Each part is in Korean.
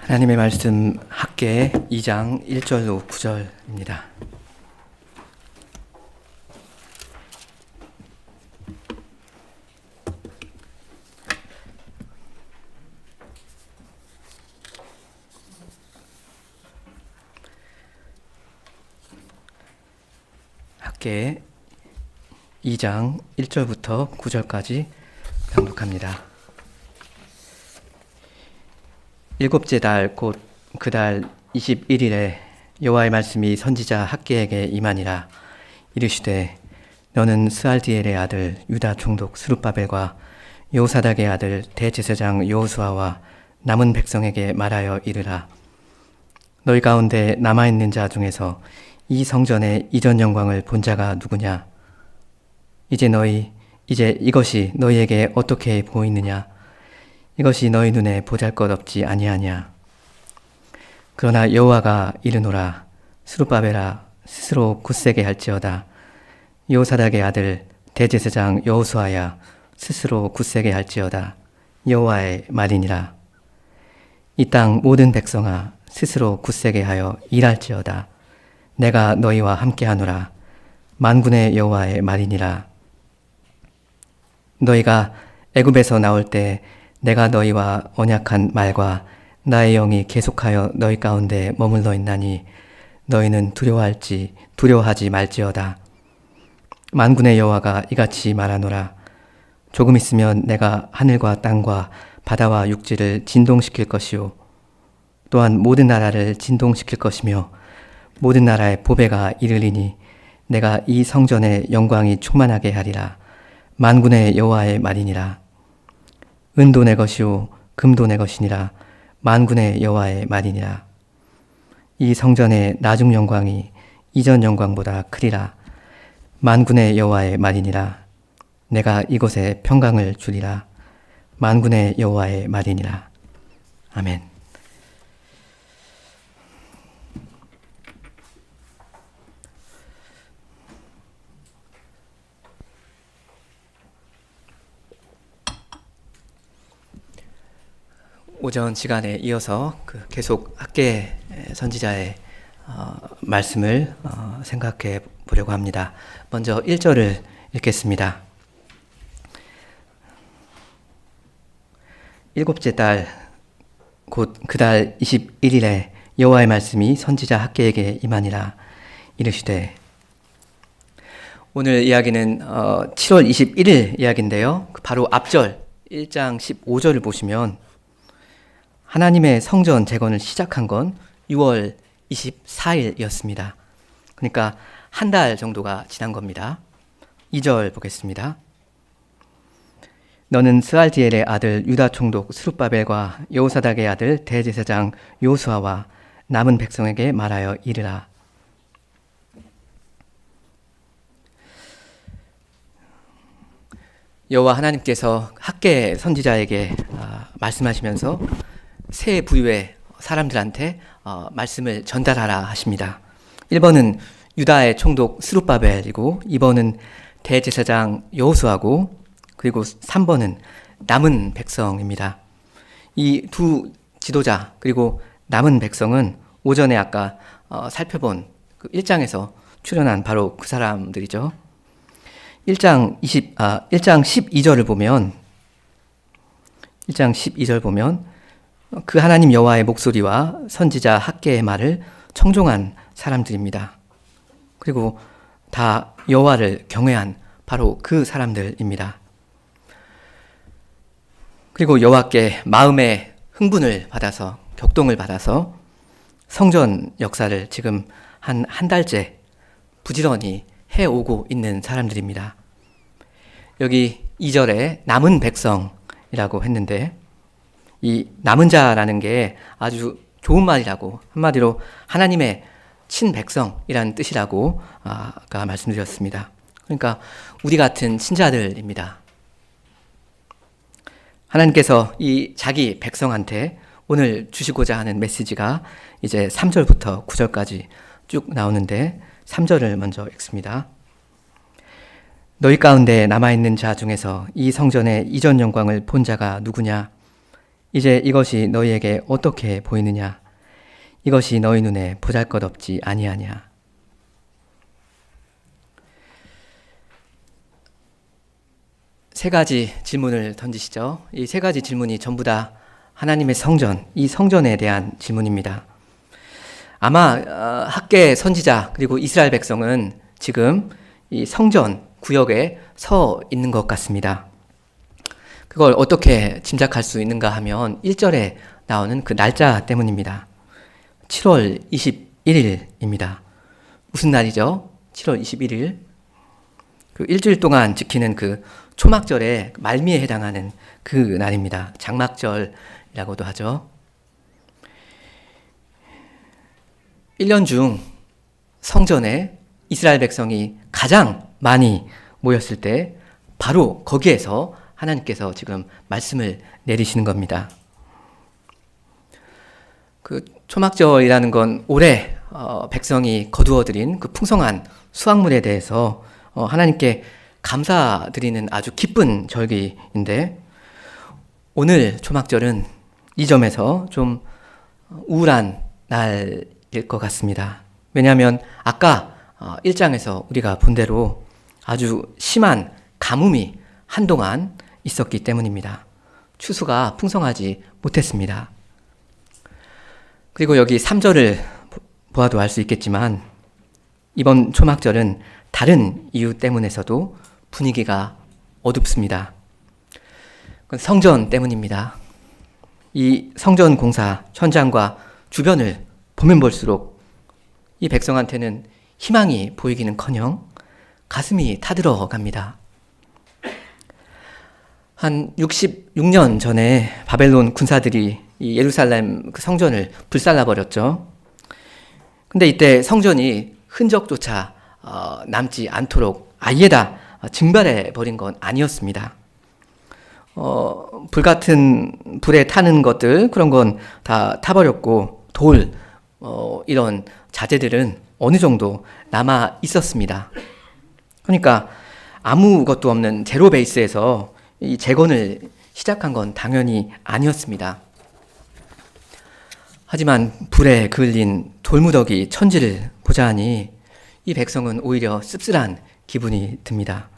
하나님의 말씀 학개 2장 1절로 9절입니다. 학개 2장 1절부터 9절까지 강독합니다. 일곱째 달 곧 그 달 21일에 여호와의 말씀이 선지자 학개에게 임하니라. 이르시되 너는 스알디엘의 아들 유다 총독 스룹바벨과 여호사닥의 아들 대제사장 여호수아와 남은 백성에게 말하여 이르라. 너희 가운데 남아있는 자 중에서 이 성전의 이전 영광을 본 자가 누구냐? 이제 이것이 너희에게 어떻게 보이느냐? 이것이 너희 눈에 보잘것없지 아니하냐? 그러나 여호와가 이르노라. 스룹바벨아 스스로 굳세게 할지어다. 여호사닥의 아들 대제사장 여호수아야 스스로 굳세게 할지어다. 여호와의 말이니라. 이 땅 모든 백성아 스스로 굳세게 하여 일할지어다. 내가 너희와 함께하노라. 만군의 여호와의 말이니라. 너희가 애굽에서 나올 때 내가 너희와 언약한 말과 나의 영이 계속하여 너희 가운데 머물러 있나니 너희는 두려워하지 말지어다. 만군의 여호와가 이같이 말하노라. 조금 있으면 내가 하늘과 땅과 바다와 육지를 진동시킬 것이요 또한 모든 나라를 진동시킬 것이며 모든 나라의 보배가 이르리니 내가 이 성전의 영광이 충만하게 하리라. 만군의 여호와의 말이니라. 은도 내 것이요 금도 내 것이니라. 만군의 여호와의 말이니라. 이 성전의 나중 영광이 이전 영광보다 크리라. 만군의 여호와의 말이니라. 내가 이곳에 평강을 주리라. 만군의 여호와의 말이니라. 아멘. 오전 시간에 이어서 계속 학개 선지자의 말씀을 생각해 보려고 합니다. 먼저 1절을 읽겠습니다. 일곱째 달 곧 그 달 21일에 여호와의 말씀이 선지자 학개에게 임하니라. 이르시되. 오늘 이야기는 7월 21일 이야기인데요. 바로 앞절 1장 15절을 보시면 하나님의 성전 재건을 시작한 건 6월 24일이었습니다. 그러니까 한 달 정도가 지난 겁니다. 2절 보겠습니다. 너는 스알디엘의 아들 유다 총독 스룹바벨과 여호사닥의 아들 대제사장 여호수아와 남은 백성에게 말하여 이르라. 여호와 하나님께서 학개 선지자에게 말씀하시면서 세 부류의 사람들한테 말씀을 전달하라 하십니다. 1번은 유다의 총독 스룹바벨이고 2번은 대제사장 여호수아고 그리고 3번은 남은 백성입니다. 이 두 지도자 그리고 남은 백성은 오전에 아까 살펴본 그 1장에서 출연한 바로 그 사람들이죠. 1장 12절을 보면 1장 12절 보면 그 하나님 여호와의 목소리와 선지자 학개의 말을 청종한 사람들입니다. 그리고 다 여호와를 경외한 바로 그 사람들입니다. 그리고 여호와께 마음의 흥분을 받아서 격동을 받아서 성전 역사를 지금 한 달째 부지런히 해오고 있는 사람들입니다. 여기 2절에 남은 백성이라고 했는데 이 남은 자라는 게 아주 좋은 말이라고, 한마디로 하나님의 친백성이라는 뜻이라고 아까 말씀드렸습니다. 그러니까 우리 같은 친자들입니다. 하나님께서 이 자기 백성한테 오늘 주시고자 하는 메시지가 이제 3절부터 9절까지 쭉 나오는데 3절을 먼저 읽습니다. 너희 가운데 남아있는 자 중에서 이 성전의 이전 영광을 본 자가 누구냐? 이제 이것이 너희에게 어떻게 보이느냐? 이것이 너희 눈에 보잘것없지 아니하냐? 세 가지 질문을 던지시죠. 이 세 가지 질문이 전부 다 하나님의 성전, 이 성전에 대한 질문입니다. 아마 학계 선지자 그리고 이스라엘 백성은 지금 이 성전 구역에 서 있는 것 같습니다. 그걸 어떻게 짐작할 수 있는가 하면 1절에 나오는 그 날짜 때문입니다. 7월 21일입니다. 무슨 날이죠? 7월 21일. 그 일주일 동안 지키는 그 초막절의 말미에 해당하는 그 날입니다. 장막절이라고도 하죠. 1년 중 성전에 이스라엘 백성이 가장 많이 모였을 때 바로 거기에서 하나님께서 지금 말씀을 내리시는 겁니다. 그 초막절이라는 건 올해 백성이 거두어들인 그 풍성한 수확물에 대해서 하나님께 감사드리는 아주 기쁜 절기인데, 오늘 초막절은 이 점에서 좀 우울한 날일 것 같습니다. 왜냐하면 아까 1장에서 우리가 본 대로 아주 심한 가뭄이 한동안 있었기 때문입니다. 추수가 풍성하지 못했습니다. 그리고 여기 3절을 보아도 알 수 있겠지만 이번 초막절은 다른 이유 때문에서도 분위기가 어둡습니다. 그건 성전 때문입니다. 이 성전 공사 현장과 주변을 보면 볼수록 이 백성한테는 희망이 보이기는커녕 가슴이 타들어갑니다. 한 66년 전에 바벨론 군사들이 이 예루살렘 그 성전을 불살라버렸죠. 근데 이때 성전이 흔적조차 남지 않도록 아예 다 증발해버린 건 아니었습니다. 불같은 불에 타는 것들, 그런 건 다 타버렸고, 돌, 이런 자재들은 어느 정도 남아 있었습니다. 그러니까 아무것도 없는 제로 베이스에서 이 재건을 시작한 건 당연히 아니었습니다. 하지만 불에 그을린 돌무더기 천지를 보자 하니 이 백성은 오히려 씁쓸한 기분이 듭니다.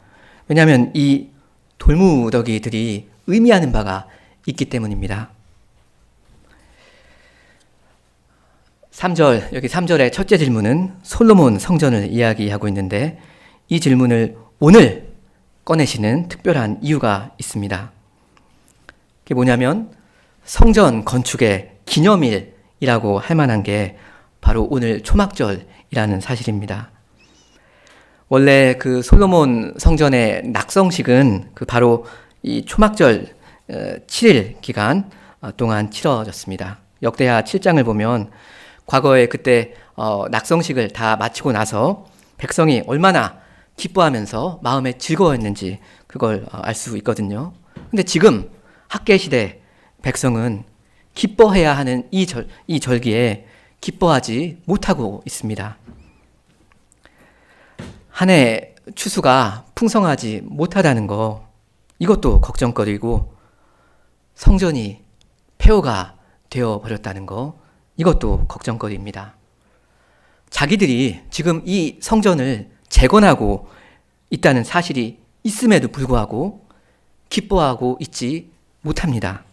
왜냐하면 이 돌무더기들이 의미하는 바가 있기 때문입니다. 3절, 여기 3절의 첫째 질문은 솔로몬 성전을 이야기하고 있는데, 이 질문을 오늘 꺼내시는 특별한 이유가 있습니다. 그게 뭐냐면 성전 건축의 기념일이라고 할 만한 게 바로 오늘 초막절이라는 사실입니다. 원래 그 솔로몬 성전의 낙성식은 그 바로 이 초막절 7일 기간 동안 치러졌습니다. 역대하 7장을 보면 과거에 그때 낙성식을 다 마치고 나서 백성이 얼마나 기뻐하면서 마음에 즐거워했는지 그걸 알 수 있거든요. 근데 지금 학계 시대 백성은 기뻐해야 하는 이 절기에 기뻐하지 못하고 있습니다. 한 해 추수가 풍성하지 못하다는 거, 이것도 걱정거리고, 성전이 폐허가 되어버렸다는 거, 이것도 걱정거리입니다. 자기들이 지금 이 성전을 재건하고 있다는 사실이 있음에도 불구하고 기뻐하고 있지 못합니다.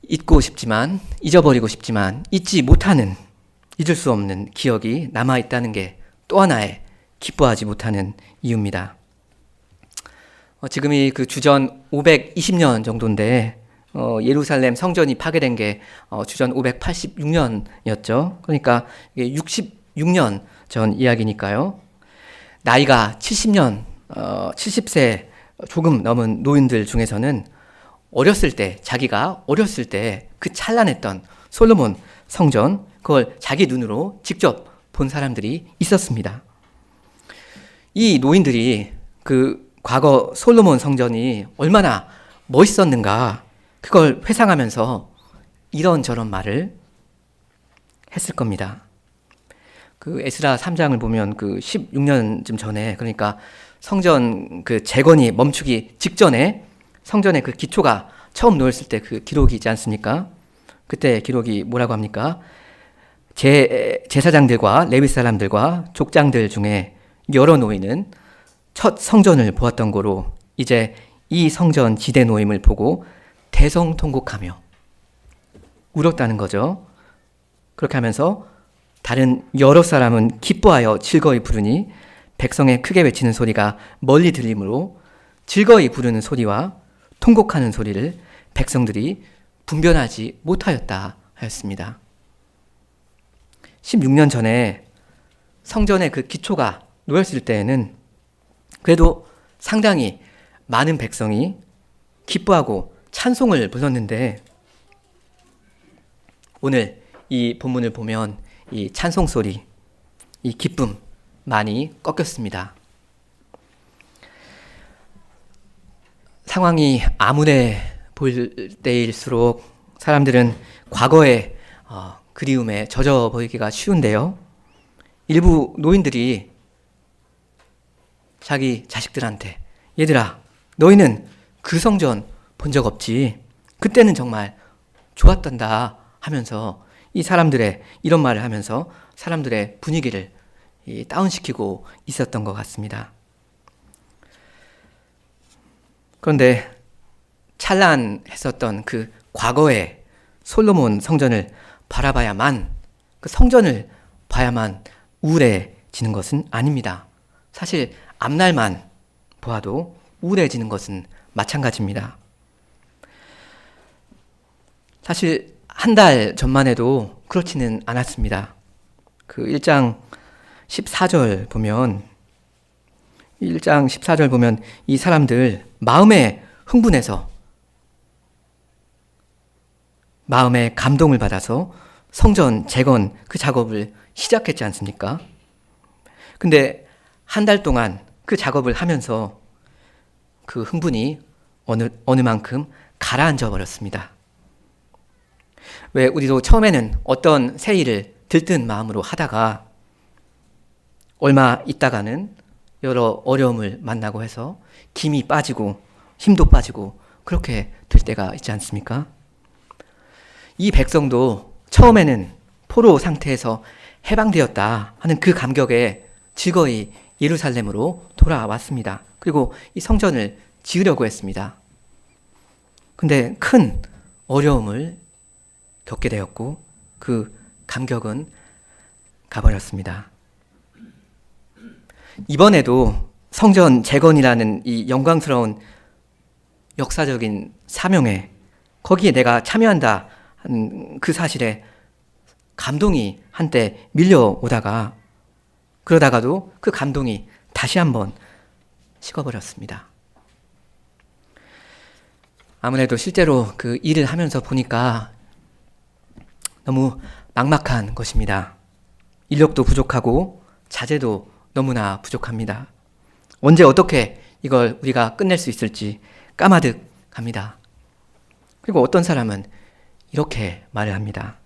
잊고 싶지만, 잊어버리고 싶지만 잊지 못하는, 잊을 수 없는 기억이 남아있다는 게 또 하나의 기뻐하지 못하는 이유입니다. 지금이 그 주전 520년 정도인데 예루살렘 성전이 파괴된 게 주전 586년이었죠. 그러니까 이게 66년 전 이야기니까요. 나이가 70년, 70세 조금 넘은 노인들 중에서는 어렸을 때, 자기가 어렸을 때 그 찬란했던 솔로몬 성전, 그걸 자기 눈으로 직접 본 사람들이 있었습니다. 이 노인들이 그 과거 솔로몬 성전이 얼마나 멋있었는가, 그걸 회상하면서 이런저런 말을 했을 겁니다. 그 에스라 3장을 보면 그 16년쯤 전에, 그러니까 성전 그 재건이 멈추기 직전에 성전의 그 기초가 처음 놓였을 때 그 기록이 있지 않습니까? 그때 기록이 뭐라고 합니까? 제사장들과 레위 사람들과 족장들 중에 여러 노인은 첫 성전을 보았던 거로 이제 이 성전 지대 노임을 보고 대성통곡하며 울었다는 거죠. 그렇게 하면서 다른 여러 사람은 기뻐하여 즐거이 부르니 백성의 크게 외치는 소리가 멀리 들리므로 즐거이 부르는 소리와 통곡하는 소리를 백성들이 분별하지 못하였다 하였습니다. 16년 전에 성전의 그 기초가 놓였을 때에는 그래도 상당히 많은 백성이 기뻐하고 찬송을 불렀는데 오늘 이 본문을 보면 이 찬송 소리, 이 기쁨 많이 꺾였습니다. 상황이 암울해 보일 때일수록 사람들은 과거의 그리움에 젖어 보이기가 쉬운데요. 일부 노인들이 자기 자식들한테 얘들아 너희는 그 성전 본 적 없지? 그때는 정말 좋았단다 하면서 이 사람들의 이런 말을 하면서 사람들의 분위기를 다운시키고 있었던 것 같습니다. 그런데 찬란했었던 그 과거의 솔로몬 성전을 바라봐야만 그 성전을 봐야만 우울해지는 것은 아닙니다. 사실 앞날만 보아도 우울해지는 것은 마찬가지입니다. 사실 한 달 전만 해도 그렇지는 않았습니다. 그 1장 14절 보면 이 사람들 마음에 흥분해서 마음에 감동을 받아서 성전 재건 그 작업을 시작했지 않습니까? 근데 한 달 동안 그 작업을 하면서 그 흥분이 어느 만큼 가라앉아 버렸습니다. 왜 우리도 처음에는 어떤 새 일을 들뜬 마음으로 하다가 얼마 있다가는 여러 어려움을 만나고 해서 김이 빠지고 힘도 빠지고 그렇게 될 때가 있지 않습니까? 이 백성도 처음에는 포로 상태에서 해방되었다 하는 그 감격에 즐거이 예루살렘으로 돌아왔습니다. 그리고 이 성전을 지으려고 했습니다. 근데 큰 어려움을 겪게 되었고 그 감격은 가버렸습니다. 이번에도 성전 재건이라는 이 영광스러운 역사적인 사명에 거기에 내가 참여한다 하는 그 사실에 감동이 한때 밀려오다가 그러다가도 그 감동이 다시 한번 식어버렸습니다. 아무래도 실제로 그 일을 하면서 보니까 너무 막막한 것입니다. 인력도 부족하고 자재도 너무나 부족합니다. 언제 어떻게 이걸 우리가 끝낼 수 있을지 까마득합니다. 그리고 어떤 사람은 이렇게 말을 합니다.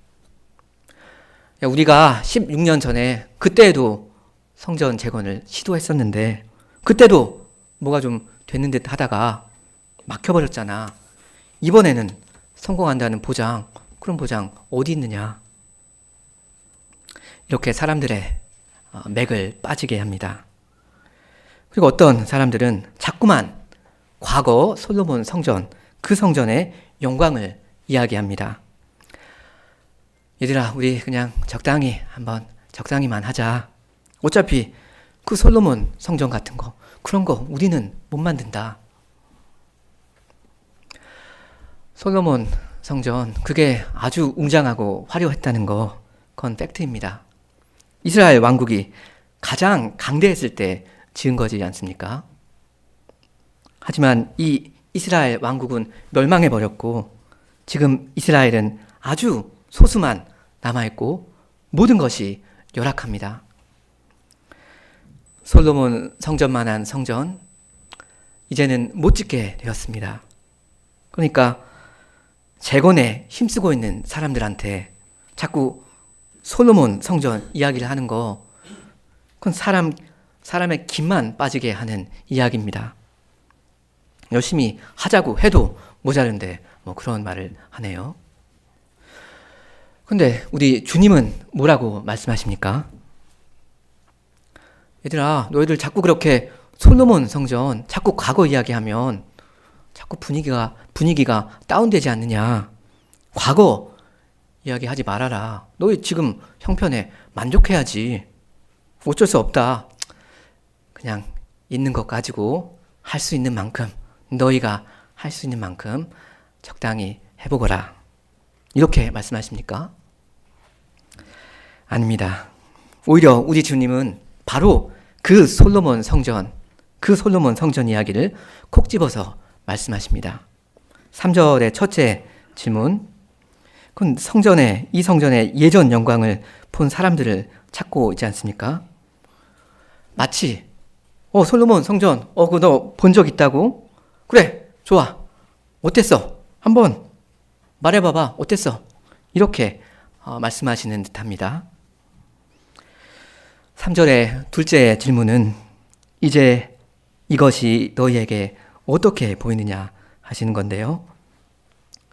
우리가 16년 전에 그때에도 성전 재건을 시도했었는데 그때도 뭐가 좀 됐는 듯 하다가 막혀버렸잖아. 이번에는 성공한다는 보장, 그런 보장 어디 있느냐. 이렇게 사람들의 맥을 빠지게 합니다. 그리고 어떤 사람들은 자꾸만 과거 솔로몬 성전, 그 성전의 영광을 이야기합니다. 얘들아, 우리 그냥 적당히만 하자. 어차피 그 솔로몬 성전 같은 거, 그런 거 우리는 못 만든다. 솔로몬 성전, 그게 아주 웅장하고 화려했다는 거, 그건 팩트입니다. 이스라엘 왕국이 가장 강대했을 때 지은 거지 않습니까? 하지만 이 이스라엘 왕국은 멸망해버렸고 지금 이스라엘은 아주 소수만 남아있고 모든 것이 열악합니다. 솔로몬 성전만한 성전 이제는 못 짓게 되었습니다. 그러니까 재건에 힘쓰고 있는 사람들한테 자꾸 솔로몬 성전 이야기를 하는 거, 그건 사람의 김만 빠지게 하는 이야기입니다. 열심히 하자고 해도 모자른데 뭐 그런 말을 하네요. 근데 우리 주님은 뭐라고 말씀하십니까? 얘들아, 너희들 자꾸 그렇게 솔로몬 성전 자꾸 과거 이야기하면 자꾸 분위기가 다운되지 않느냐. 과거 이야기하지 말아라. 너희 지금 형편에 만족해야지. 어쩔 수 없다. 그냥 있는 것 가지고 할 수 있는 만큼, 너희가 할 수 있는 만큼 적당히 해보거라. 이렇게 말씀하십니까? 아닙니다. 오히려 우리 주님은 바로 그 솔로몬 성전 이야기를 콕 집어서 말씀하십니다. 3절의 첫째 질문. 그건 이 성전의 예전 영광을 본 사람들을 찾고 있지 않습니까? 마치 솔로몬 성전 그거 너 본 적 있다고? 그래, 좋아. 어땠어? 한번 말해봐봐. 어땠어? 이렇게 말씀하시는 듯합니다. 3절의 둘째 질문은 이제 이것이 너희에게 어떻게 보이느냐 하시는 건데요.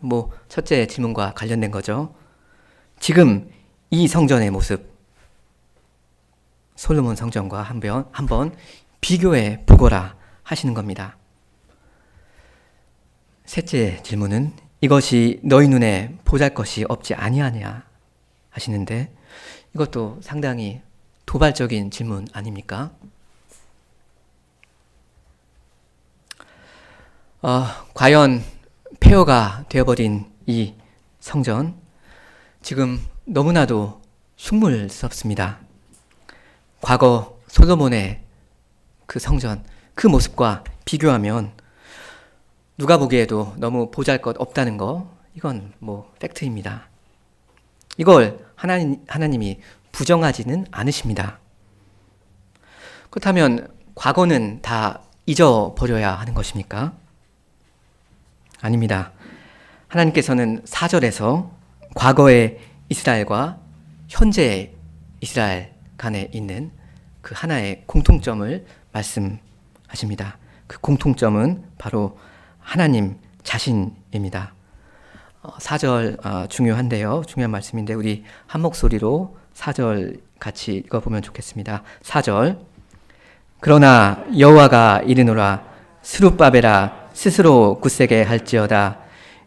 뭐 첫째 질문과 관련된 거죠. 지금 이 성전의 모습, 솔로몬 성전과 한번 비교해 보거라 하시는 겁니다. 셋째 질문은 이것이 너희 눈에 보잘것이 없지 아니하냐 하시는데, 이것도 상당히 도발적인 질문 아닙니까? 과연 폐허가 되어버린 이 성전, 지금 너무나도 흉물스럽습니다. 과거 솔로몬의 그 성전, 그 모습과 비교하면 누가 보기에도 너무 보잘것 없다는 거, 이건 뭐 팩트입니다. 이걸 하나님이 부정하지는 않으십니다. 그렇다면 과거는 다 잊어버려야 하는 것입니까? 아닙니다. 하나님께서는 4절에서 과거의 이스라엘과 현재의 이스라엘 간에 있는 그 하나의 공통점을 말씀하십니다. 그 공통점은 바로 하나님 자신입니다. 4절 중요한데요. 중요한 말씀인데 우리 한 목소리로 4절 같이 읽어보면 좋겠습니다. 4절. 그러나 여호와가 이르노라 스룹바벨아 스스로 굳세게 할지어다.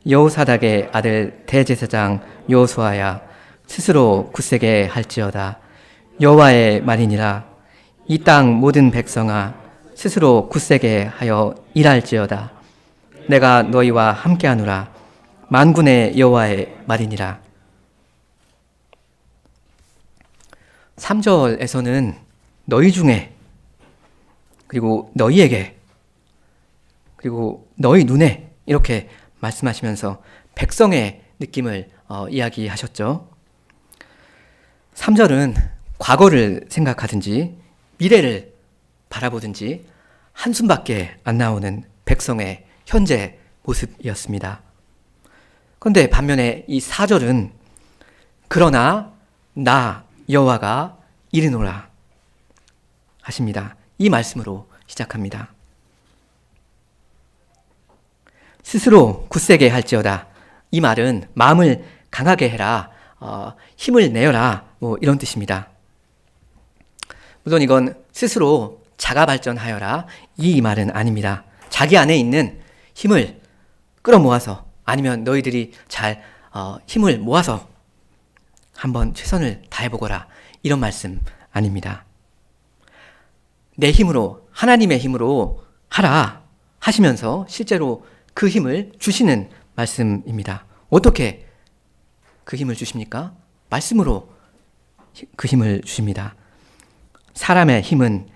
여호사닥의 아들 대제사장 여호수아야 스스로 굳세게 할지어다. 여호와의 말이니라. 이 땅 모든 백성아 스스로 굳세게 하여 일할지어다. 내가 너희와 함께하노라. 만군의 여호와의 말이니라. 3절에서는 너희 중에, 그리고 너희에게, 그리고 너희 눈에 이렇게 말씀하시면서 백성의 느낌을 이야기하셨죠. 3절은 과거를 생각하든지 미래를 바라보든지 한숨밖에 안 나오는 백성의 현재 모습이었습니다. 그런데 반면에 이 4절은 그러나 나 여호와가 이르노라 하십니다. 이 말씀으로 시작합니다. 스스로 굳세게 할지어다. 이 말은 마음을 강하게 해라, 힘을 내어라, 뭐 이런 뜻입니다. 물론 이건 스스로 자가 발전하여라, 이 말은 아닙니다. 자기 안에 있는 힘을 끌어모아서, 아니면 너희들이 잘 힘을 모아서 한번 최선을 다해보거라, 이런 말씀 아닙니다. 내 힘으로, 하나님의 힘으로 하라 하시면서 실제로 그 힘을 주시는 말씀입니다. 어떻게 그 힘을 주십니까? 말씀으로 그 힘을 주십니다. 사람의 힘은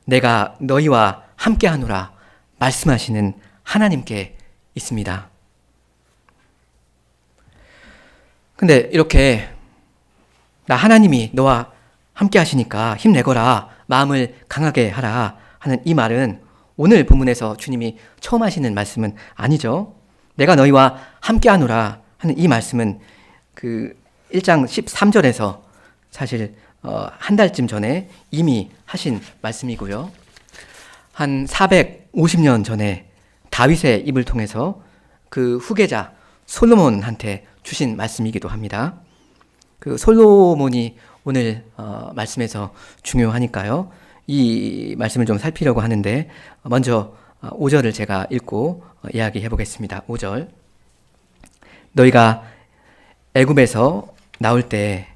내가 너희와 함께하노라 말씀하시는 하나님께 있습니다. 근데 이렇게 나 하나님이 너와 함께 하시니까 힘내거라, 마음을 강하게 하라 하는 이 말은 오늘 본문에서 주님이 처음 하시는 말씀은 아니죠. 내가 너희와 함께하노라 하는 이 말씀은 그 1장 13절에서 사실 한 달쯤 전에 이미 하신 말씀이고요. 한 450년 전에 다윗의 입을 통해서 그 후계자 솔로몬한테 주신 말씀이기도 합니다. 그 솔로몬이 오늘 말씀에서 중요하니까요. 이 말씀을 좀 살피려고 하는데 먼저 5절을 제가 읽고 이야기해 보겠습니다. 5절. 너희가 애굽에서 나올 때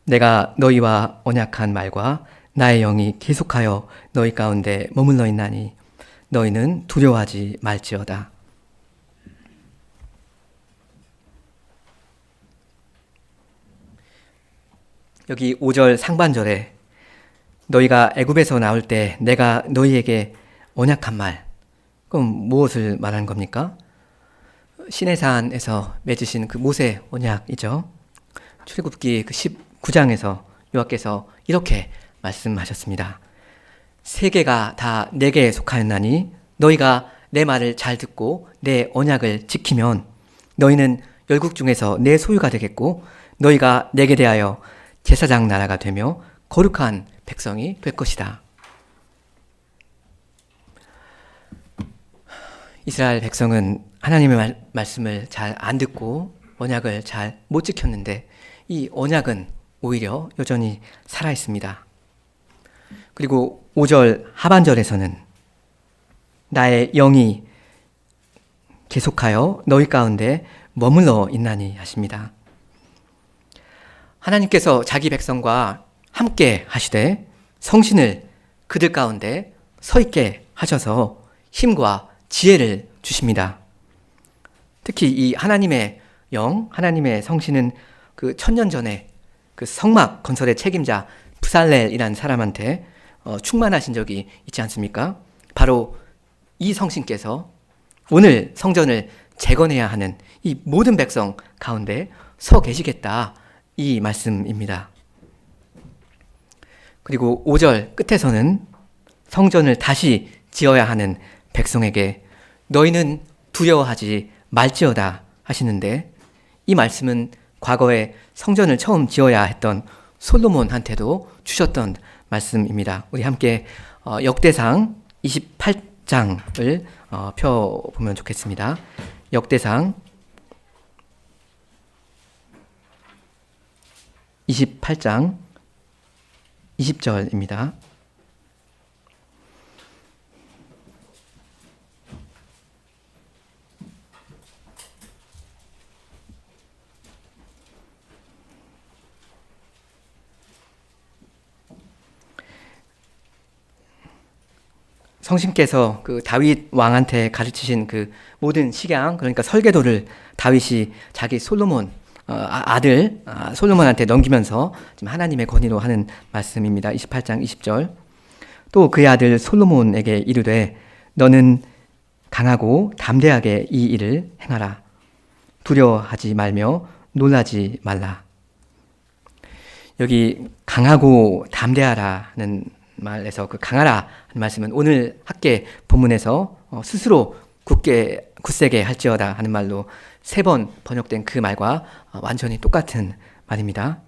내가 너희와 언약한 말과 나의 영이 계속하여 너희 가운데 머물러 있나니 너희는 두려워하지 말지어다. 여기 5절 상반절에 너희가 애굽에서 나올 때 내가 너희에게 언약한 말, 그럼 무엇을 말하는 겁니까? 시내산에서 맺으신 그 모세 언약이죠. 출애굽기 그 19장에서 여호와께서 이렇게 말씀하셨습니다. 세계가 다 내게 속하였나니 너희가 내 말을 잘 듣고 내 언약을 지키면 너희는 열국 중에서 내 소유가 되겠고 너희가 내게 대하여 제사장 나라가 되며 거룩한 백성이 될 것이다. 이스라엘 백성은 하나님의 말씀을 잘 안 듣고 언약을 잘 못 지켰는데 이 언약은 오히려 여전히 살아있습니다. 그리고 5절 하반절에서는 나의 영이 계속하여 너희 가운데 머물러 있나니 하십니다. 하나님께서 자기 백성과 함께 하시되 성신을 그들 가운데 서 있게 하셔서 힘과 지혜를 주십니다. 특히 이 하나님의 영, 하나님의 성신은 그 1000년 전에 그 성막 건설의 책임자 부살렐이라는 사람한테 충만하신 적이 있지 않습니까? 바로 이 성신께서 오늘 성전을 재건해야 하는 이 모든 백성 가운데 서 계시겠다, 이 말씀입니다. 그리고 5절 끝에서는 성전을 다시 지어야 하는 백성에게 너희는 두려워하지 말지어다 하시는데, 이 말씀은 과거에 성전을 처음 지어야 했던 솔로몬한테도 주셨던 말씀입니다. 우리 함께 역대상 28장을 펴보면 좋겠습니다. 역대상 28장 20절입니다. 성신께서 그 다윗 왕한테 가르치신 그 모든 식양, 그러니까 설계도를 다윗이 자기 솔로몬 아들 솔로몬한테 넘기면서 지금 하나님의 권위로 하는 말씀입니다. 28장 20절. 또 그의 아들 솔로몬에게 이르되 너는 강하고 담대하게 이 일을 행하라. 두려워하지 말며 놀라지 말라. 여기 강하고 담대하라는 말에서 그 강하라 하는 말씀은 오늘 학계 본문에서 스스로 굳세게 할지어다 하는 말로 3번 번역된 그 말과 완전히 똑같은 말입니다.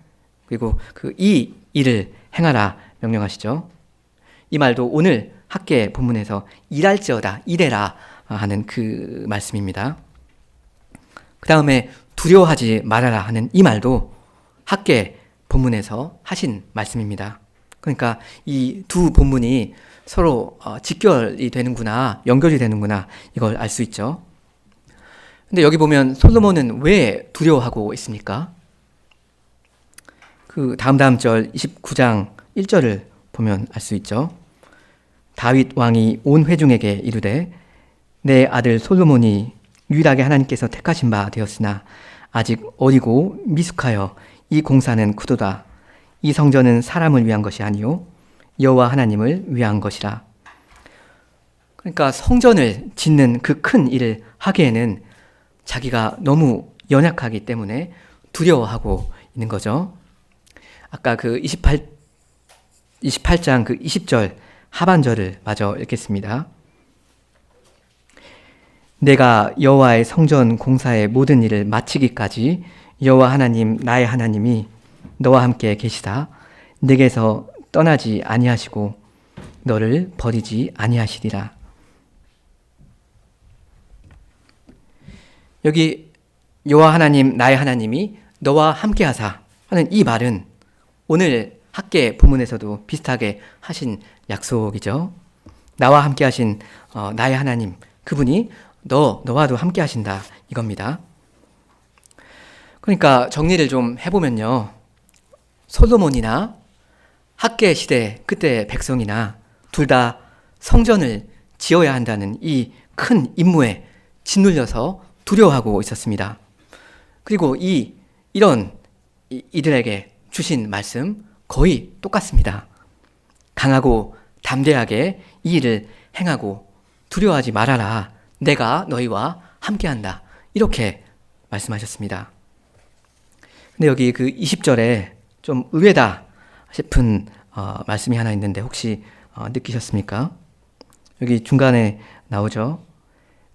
그리고 이 일을 행하라 명령하시죠. 이 말도 오늘 학계 본문에서 일할지어다, 일해라 하는 그 말씀입니다. 그 다음에 두려워하지 말아라 하는 이 말도 학계 본문에서 하신 말씀입니다. 그러니까 이 두 본문이 서로 직결이 되는구나, 연결이 되는구나, 이걸 알 수 있죠. 근데 여기 보면 솔로몬은 왜 두려워하고 있습니까? 그 다음 절 29장 1절을 보면 알 수 있죠. 다윗 왕이 온 회중에게 이르되 내 아들 솔로몬이 유일하게 하나님께서 택하신 바 되었으나 아직 어리고 미숙하여 이 공사는 크도다. 이 성전은 사람을 위한 것이 아니요 여호와 하나님을 위한 것이라. 그러니까 성전을 짓는 그 큰 일을 하기에는 자기가 너무 연약하기 때문에 두려워하고 있는 거죠. 아까 그 28장 그 20절 하반절을 마저 읽겠습니다. 내가 여호와의 성전 공사의 모든 일을 마치기까지 여호와 하나님 나의 하나님이 너와 함께 계시다. 내게서 떠나지 아니하시고 너를 버리지 아니하시리라. 여기 여호와 하나님 나의 하나님이 너와 함께하사 하는 이 말은 오늘 학계 본문에서도 비슷하게 하신 약속이죠. 나와 함께하신 나의 하나님, 그분이 너와도 함께하신다 이겁니다. 그러니까 정리를 좀 해보면요, 솔로몬이나 학계 시대 그때 백성이나 둘 다 성전을 지어야 한다는 이 큰 임무에 짓눌려서 두려워하고 있었습니다. 그리고 이들에게 주신 말씀 거의 똑같습니다. 강하고 담대하게 이 일을 행하고 두려워하지 말아라. 내가 너희와 함께한다. 이렇게 말씀하셨습니다. 근데 여기 그 20절에 좀 의외다 싶은 말씀이 하나 있는데 혹시 느끼셨습니까? 여기 중간에 나오죠.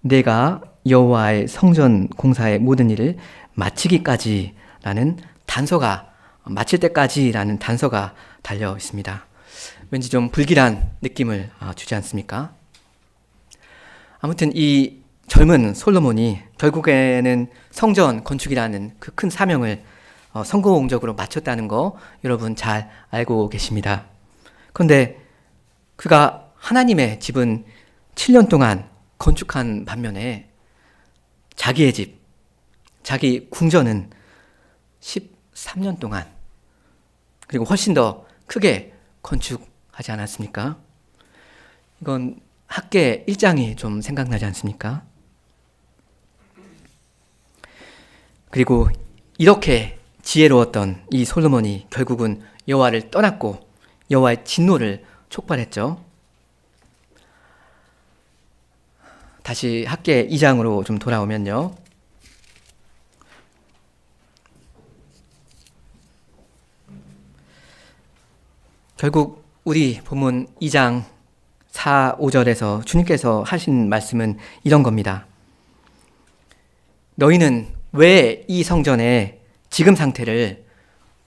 내가 여호와의 성전 공사의 모든 일을 마치기까지 라는 단서가, 마칠 때까지라는 단서가 달려 있습니다. 왠지 좀 불길한 느낌을 주지 않습니까? 아무튼 이 젊은 솔로몬이 결국에는 성전 건축이라는 그 큰 사명을 성공적으로 마쳤다는 거 여러분 잘 알고 계십니다. 그런데 그가 하나님의 집은 7년 동안 건축한 반면에 자기의 집, 자기 궁전은 13년 동안, 그리고 훨씬 더 크게 건축하지 않았습니까? 이건 학계 1장이 좀 생각나지 않습니까? 그리고 이렇게 지혜로웠던 이 솔로몬이 결국은 여호와를 떠났고 여호와의 진노를 촉발했죠. 다시 학계 2장으로 좀 돌아오면요. 결국 우리 본문 2장 4, 5절에서 주님께서 하신 말씀은 이런 겁니다. 너희는 왜 이 성전의 지금 상태를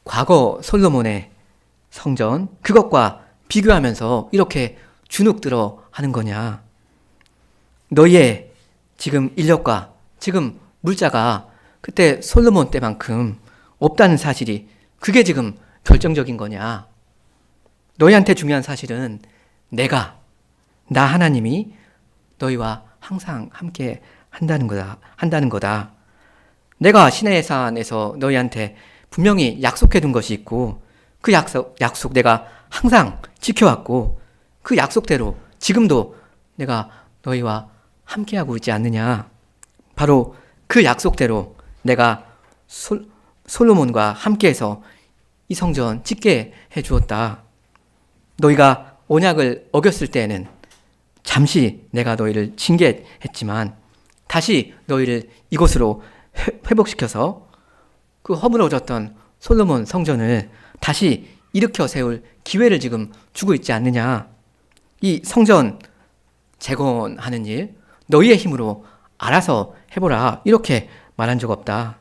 과거 솔로몬의 성전 그것과 비교하면서 이렇게 주눅들어 하는 거냐? 너희의 지금 인력과 지금 물자가 그때 솔로몬 때만큼 없다는 사실이 그게 지금 결정적인 거냐? 너희한테 중요한 사실은 나 하나님이 너희와 항상 함께 한다는 거다. 내가 시내의 산에서 너희한테 분명히 약속해 둔 것이 있고 그 약속 내가 항상 지켜왔고 그 약속대로 지금도 내가 너희와 함께하고 있지 않느냐. 바로 그 약속대로 내가 솔로몬과 함께해서 이 성전 짓게 해주었다. 너희가 언약을 어겼을 때에는 잠시 내가 너희를 징계했지만 다시 너희를 이곳으로 회복시켜서 그 허물어졌던 솔로몬 성전을 다시 일으켜 세울 기회를 지금 주고 있지 않느냐. 이 성전 재건하는 일 너희의 힘으로 알아서 해보라. 이렇게 말한 적 없다.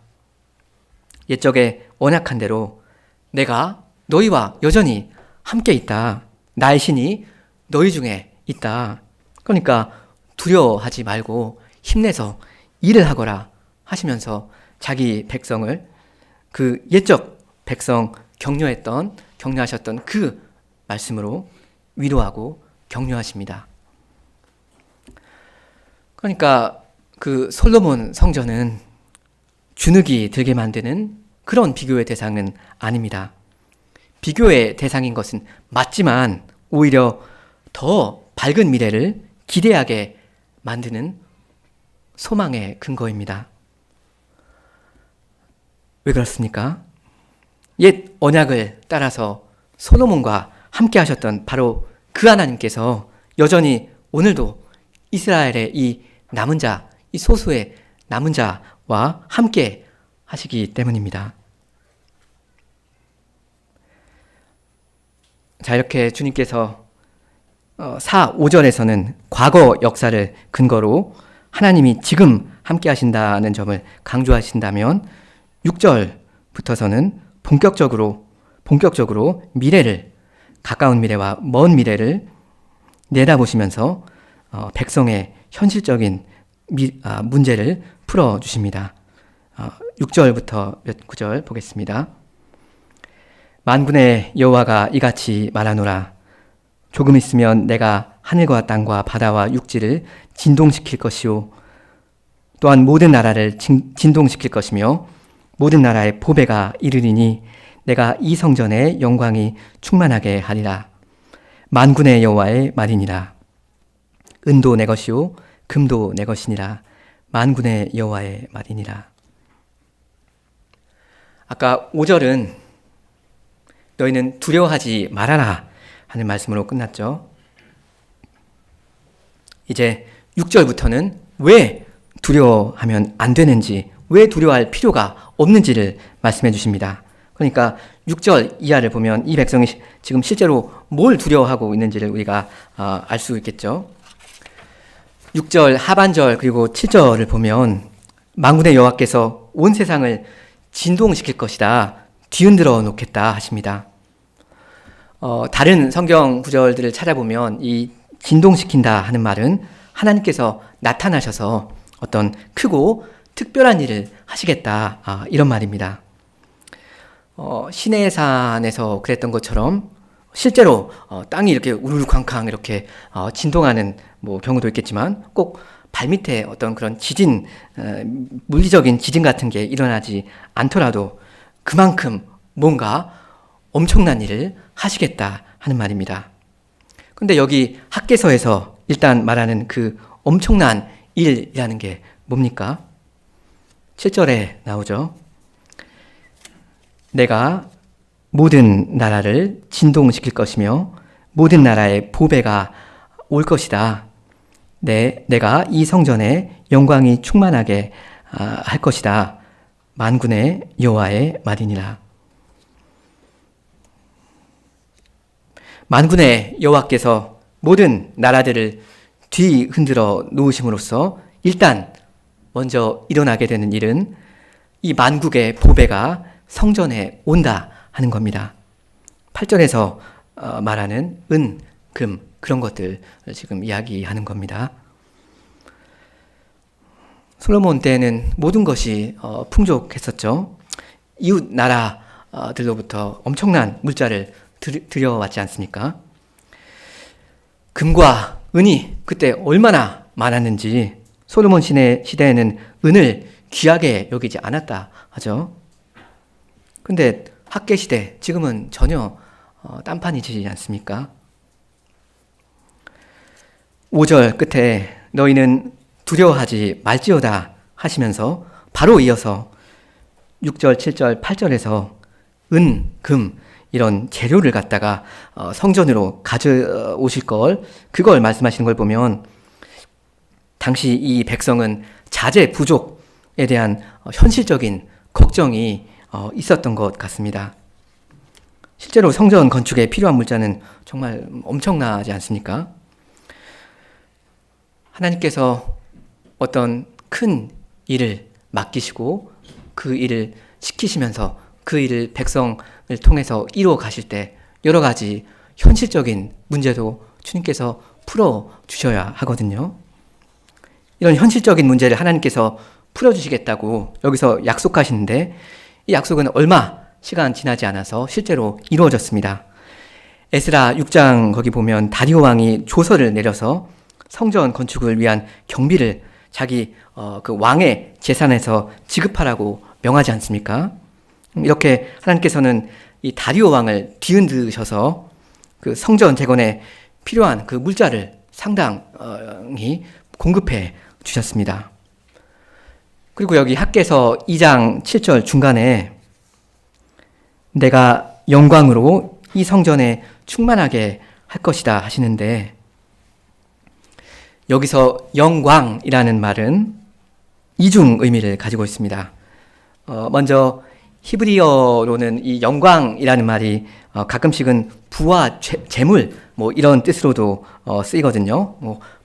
옛적에 언약한 대로 내가 너희와 여전히 함께 있다. 나의 신이 너희 중에 있다. 그러니까 두려워하지 말고 힘내서 일을 하거라 하시면서 자기 백성을 그 옛적 백성 격려하셨던 그 말씀으로 위로하고 격려하십니다. 그러니까 그 솔로몬 성전은 주눅이 들게 만드는 그런 비교의 대상은 아닙니다. 비교의 대상인 것은 맞지만 오히려 더 밝은 미래를 기대하게 만드는 소망의 근거입니다. 왜 그렇습니까? 옛 언약을 따라서 솔로몬과 함께 하셨던 바로 그 하나님께서 여전히 오늘도 이스라엘의 이 남은 자, 이 소수의 남은 자와 함께 하시기 때문입니다. 자, 이렇게 주님께서 4, 5절에서는 과거 역사를 근거로 하나님이 지금 함께 하신다는 점을 강조하신다면 6절부터서는 본격적으로 미래를, 가까운 미래와 먼 미래를 내다보시면서 백성의 현실적인 문제를 풀어주십니다. 6절부터 몇 구절 보겠습니다. 만군의 여호와가 이같이 말하노라. 조금 있으면 내가 하늘과 땅과 바다와 육지를 진동시킬 것이요 또한 모든 나라를 진동시킬 것이며 모든 나라의 보배가 이르리니 내가 이 성전의 영광이 충만하게 하리라. 만군의 여호와의 말이니라. 은도 내 것이요 금도 내 것이니라. 만군의 여호와의 말이니라. 아까 5절은 너희는 두려워하지 말아라 하는 말씀으로 끝났죠. 이제 6절부터는 왜 두려워하면 안 되는지, 왜 두려워할 필요가 없는지를 말씀해 주십니다. 그러니까 6절 이하를 보면 이 백성이 지금 실제로 뭘 두려워하고 있는지를 우리가 알 수 있겠죠. 6절 하반절 그리고 7절을 보면 만군의 여호와께서 온 세상을 진동시킬 것이다, 뒤흔들어 놓겠다 하십니다. 다른 성경 구절들을 찾아보면 이 진동시킨다 하는 말은 하나님께서 나타나셔서 어떤 크고 특별한 일을 하시겠다, 이런 말입니다. 시내산에서 그랬던 것처럼 실제로 땅이 이렇게 우르르쾅쾅 이렇게 진동하는 경우도 있겠지만 꼭 발밑에 어떤 그런 지진, 물리적인 지진 같은 게 일어나지 않더라도 그만큼 뭔가 엄청난 일을 하시겠다 하는 말입니다. 근데 여기 학개서에서 일단 말하는 그 엄청난 일이라는 게 뭡니까? 7절에 나오죠. 내가 모든 나라를 진동시킬 것이며 모든 나라의 보배가 올 것이다. 내가 이 성전에 영광이 충만하게 할 것이다. 만군의 여호와의 말이니라. 만군의 여호와께서 모든 나라들을 뒤흔들어 놓으심으로써 일단 먼저 일어나게 되는 일은 이 만국의 보배가 성전에 온다 하는 겁니다. 8절에서 말하는 은, 금 그런 것들을 지금 이야기하는 겁니다. 솔로몬 때는 모든 것이 풍족했었죠. 이웃 나라들로부터 엄청난 물자를 들여왔지 않습니까? 금과 은이 그때 얼마나 많았는지 솔로몬 시대에는 은을 귀하게 여기지 않았다 하죠. 근데 학계 시대, 지금은 전혀 딴판이지 않습니까? 5절 끝에 너희는 두려워하지 말지어다 하시면서 바로 이어서 6절, 7절, 8절에서 은, 금 이런 재료를 갖다가 성전으로 가져오실 그걸 말씀하시는 걸 보면 당시 이 백성은 자재 부족에 대한 현실적인 걱정이 있었던 것 같습니다. 실제로 성전 건축에 필요한 물자는 정말 엄청나지 않습니까? 하나님께서 어떤 큰 일을 맡기시고 그 일을 시키시면서 그 일을 백성을 통해서 이루어 가실 때 여러 가지 현실적인 문제도 주님께서 풀어주셔야 하거든요. 이런 현실적인 문제를 하나님께서 풀어주시겠다고 여기서 약속하시는데 이 약속은 얼마 시간 지나지 않아서 실제로 이루어졌습니다. 에스라 6장 거기 보면 다리오 왕이 조서를 내려서 성전 건축을 위한 경비를 자기 그 왕의 재산에서 지급하라고 명하지 않습니까? 이렇게 하나님께서는 이 다리오 왕을 뒤흔드셔서 그 성전 재건에 필요한 그 물자를 상당히 공급해 주셨습니다. 그리고 여기 학개서 2장 7절 중간에 내가 영광으로 이 성전에 충만하게 할 것이다 하시는데 여기서 영광이라는 말은 이중 의미를 가지고 있습니다. 먼저 히브리어로는 이 영광이라는 말이 가끔씩은 부와 재물 이런 뜻으로도 쓰이거든요.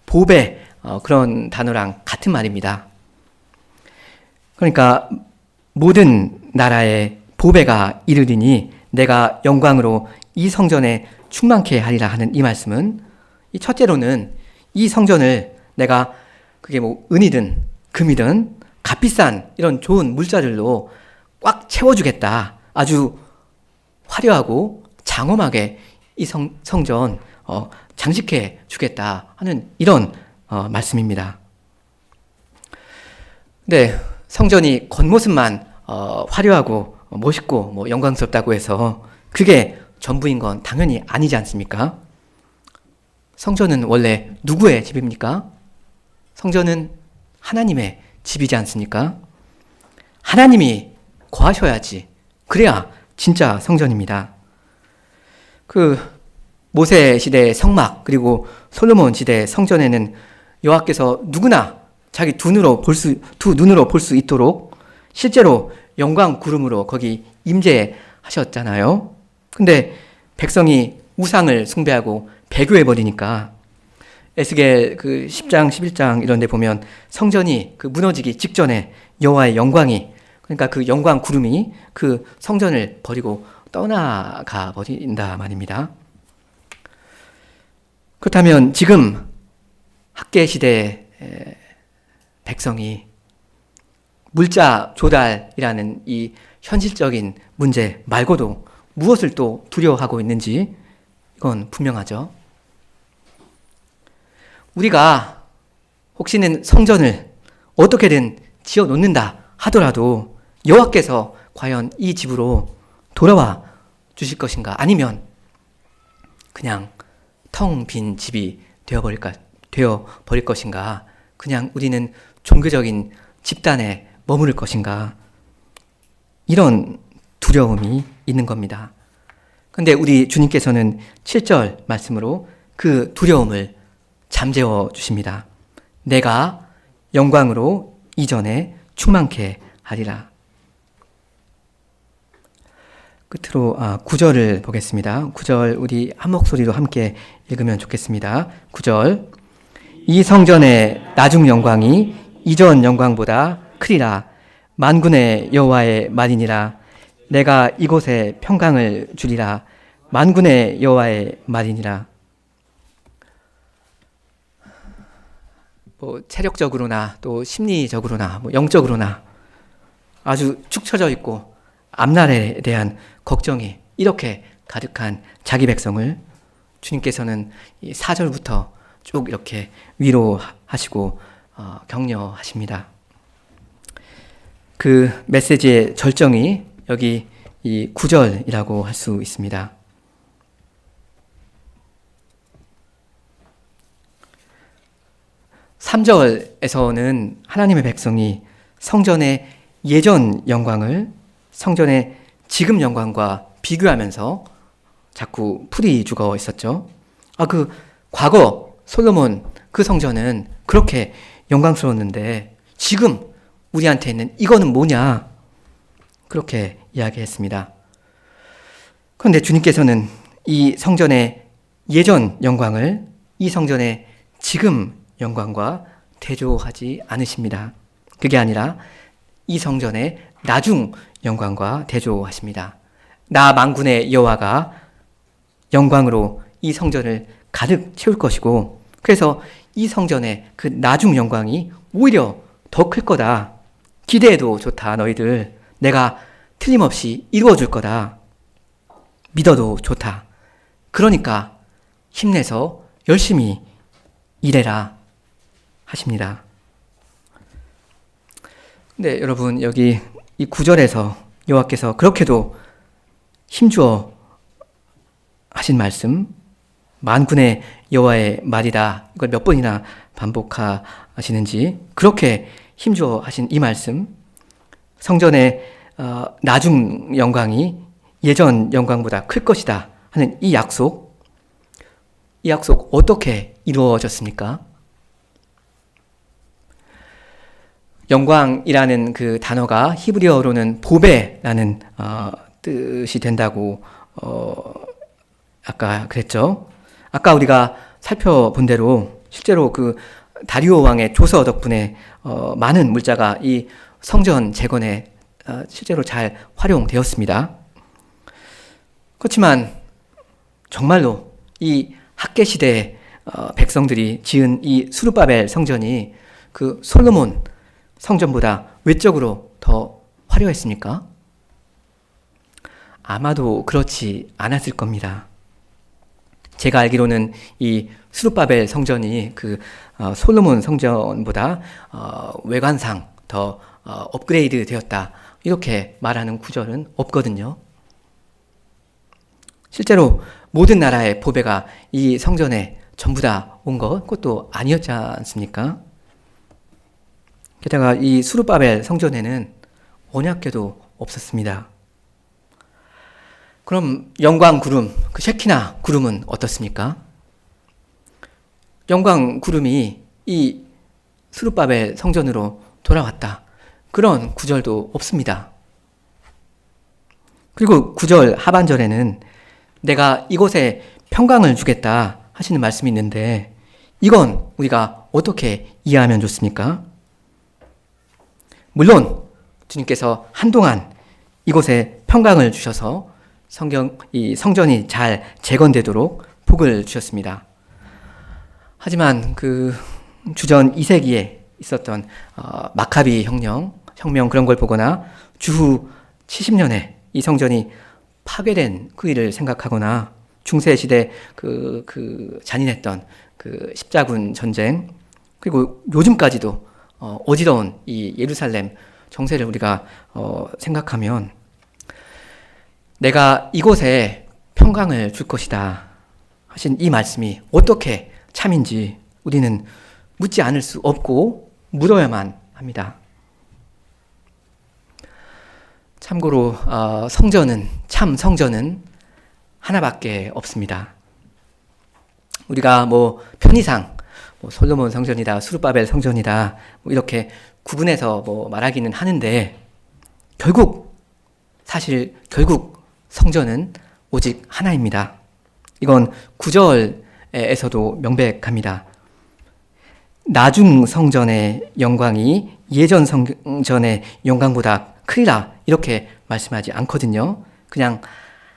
보배 그런 단어랑 같은 말입니다. 그러니까 모든 나라의 보배가 이르리니 내가 영광으로 이 성전에 충만케 하리라 하는 이 말씀은 이 첫째로는 이 성전을 내가 그게 은이든 금이든 값비싼 이런 좋은 물자들로 꽉 채워주겠다. 아주 화려하고 장엄하게 이 성전 장식해 주겠다 하는 이런 말씀입니다. 네, 성전이 겉모습만 화려하고 멋있고 뭐 영광스럽다고 해서 그게 전부인 건 당연히 아니지 않습니까? 성전은 원래 누구의 집입니까? 성전은 하나님의 집이지 않습니까? 하나님이 거하셔야지. 그래야 진짜 성전입니다. 그 모세 시대의 성막 그리고 솔로몬 시대의 성전에는 여호와께서 누구나 자기 두 눈으로 볼 수 있도록 실제로 영광 구름으로 거기 임재하셨잖아요. 근데 백성이 우상을 숭배하고 배교해 버리니까 에스겔 그 10장 11장 이런 데 보면 성전이 그 무너지기 직전에 여호와의 영광이, 그러니까 그 영광 구름이 그 성전을 버리고 떠나가 버린다 말입니다. 그렇다면 지금 학계 시대의 백성이 물자 조달이라는 이 현실적인 문제 말고도 무엇을 또 두려워하고 있는지 이건 분명하죠. 우리가 혹시는 성전을 어떻게든 지어 놓는다 하더라도 여호와께서 과연 이 집으로 돌아와 주실 것인가? 아니면 그냥 텅 빈 집이 되어버릴 것인가? 그냥 우리는 종교적인 집단에 머무를 것인가? 이런 두려움이 있는 겁니다. 근데 우리 주님께서는 7절 말씀으로 그 두려움을 잠재워 주십니다. 내가 영광으로 이전에 충만케 하리라. 끝으로 9절을 보겠습니다. 9절 우리 한 목소리로 함께 읽으면 좋겠습니다. 9절 이 성전의 나중 영광이 이전 영광보다 크리라. 만군의 여호와의 말이니라. 내가 이곳에 평강을 주리라. 만군의 여호와의 말이니라. 뭐 체력적으로나 또 심리적으로나 뭐 영적으로나 아주 축 처져 있고 앞날에 대한 걱정이 이렇게 가득한 자기 백성을 주님께서는 이 4절부터 쭉 이렇게 위로하시고 격려하십니다. 그 메시지의 절정이 여기 이 9절이라고 할 수 있습니다. (3절에서는) 하나님의 백성이 성전의 예전 영광을 성전의 지금 영광과 비교하면서 자꾸 풀이 죽어 있었죠. 그 과거 솔로몬 그 성전은 그렇게 영광스러웠는데 지금 우리한테 있는 이거는 뭐냐? 그렇게 이야기했습니다. 그런데 주님께서는 이 성전의 예전 영광을 이 성전의 지금 영광과 대조하지 않으십니다. 그게 아니라 이 성전의 나중 영광과 대조하십니다. 나 만군의 여호와가 영광으로 이 성전을 가득 채울 것이고, 그래서 이 성전의 그 나중 영광이 오히려 더 클 거다. 기대해도 좋다. 너희들 내가 틀림없이 이루어줄 거다. 믿어도 좋다. 그러니까 힘내서 열심히 일해라 하십니다. 네, 여러분 여기 이 9절에서 여호와께서 그렇게도 힘주어 하신 말씀, 만군의 여호와의 말이다. 이걸 몇 번이나 반복하시는지, 그렇게 힘주어 하신 이 말씀, 성전의 나중 영광이 예전 영광보다 클 것이다 하는 이 약속 어떻게 이루어졌습니까? 영광이라는 그 단어가 히브리어로는 보배라는 뜻이 된다고 아까 그랬죠. 아까 우리가 살펴본 대로 실제로 그 다리오 왕의 조서 덕분에 많은 물자가 이 성전 재건에 실제로 잘 활용되었습니다. 그렇지만 정말로 이 학계 시대의 백성들이 지은 이 스룹바벨 성전이 그 솔로몬 성전보다 외적으로 더 화려했습니까? 아마도 그렇지 않았을 겁니다. 제가 알기로는 이 스룹바벨 성전이 솔로몬 성전보다 외관상 더 업그레이드 되었다, 이렇게 말하는 구절은 없거든요. 실제로 모든 나라의 보배가 이 성전에 전부 다 온 그것도 아니었지 않습니까? 게다가 이 스룹바벨 성전에는 언약궤도 없었습니다. 그럼 영광 구름, 그 셰키나 구름은 어떻습니까? 영광 구름이 이 스룹바벨 성전으로 돌아왔다, 그런 구절도 없습니다. 그리고 9절 하반절에는 내가 이곳에 평강을 주겠다 하시는 말씀이 있는데, 이건 우리가 어떻게 이해하면 좋습니까? 물론 주님께서 한동안 이곳에 평강을 주셔서 이 성전이 잘 재건되도록 복을 주셨습니다. 하지만 주전 2세기에 있었던 마카비 혁명 그런 걸 보거나 주후 70년에 이 성전이 파괴된 그 일을 생각하거나 중세 시대 잔인했던 십자군 전쟁, 그리고 요즘까지도 어지러운 이 예루살렘 정세를 우리가 생각하면, 내가 이곳에 평강을 줄 것이다 하신 이 말씀이 어떻게 참인지 우리는 묻지 않을 수 없고 물어야만 합니다. 참고로 참 성전은 하나밖에 없습니다. 우리가 편의상 솔로몬 성전이다, 스룹바벨 성전이다, 이렇게 구분해서 말하기는 하는데, 결국 성전은 오직 하나입니다. 이건 9절에서도 명백합니다. 나중 성전의 영광이 예전 성전의 영광보다 크리라, 이렇게 말씀하지 않거든요. 그냥